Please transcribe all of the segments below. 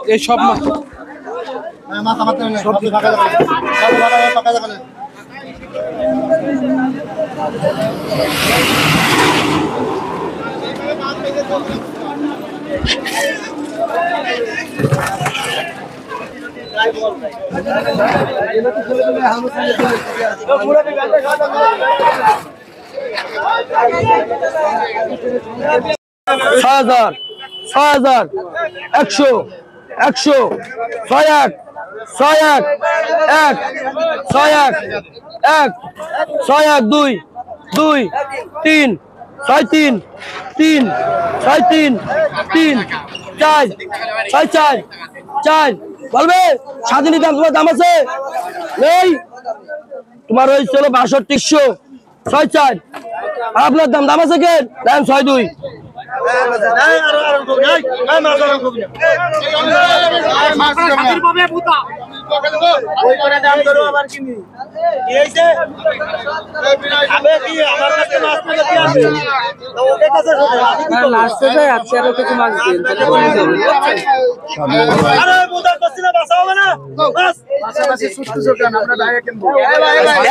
এই সব হাজার 100 100 100 1 1 1 1 2 2 3 3 3 3 3 4 4 4 বলবে স্বাধীনী দাম তোমার দাম আছে নেই তোমার ওই ছিল 6200 64 আপনার দাম দাম আছে কেন দাম 62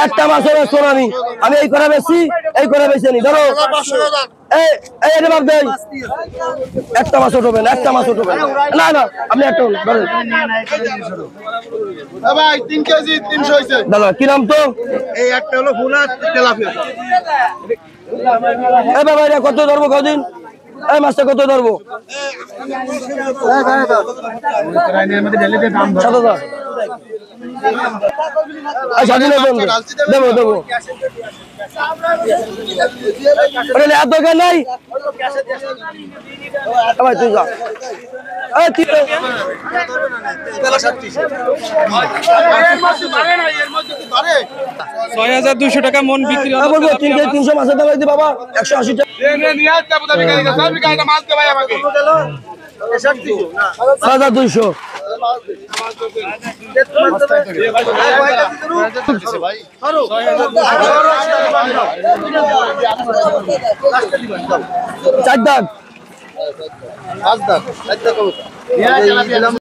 একটা মাছের সোনানি আমি এই করে বেশি এই করে বেশি নি ধরো একটা মাছ উঠবে না একটা মাছ উঠবে না না আপনি একটা ধরেন ভাই 3 কেজি 300 হইছে দাদা কি নাম তো এই একটা হলো ভুনা তেলাপিয়া এই বাবা এটা কত ধরবো কদিন এই মাছটা কত ধরবো 7000 দেবো দেবো এত দরকার নাই ভাই তুই যা 6200 টাকা মন বিক্রি বলবো 300 মাছের দাম দিই বাবা 180 টাকা 6200 চার দাগ 5 দাগ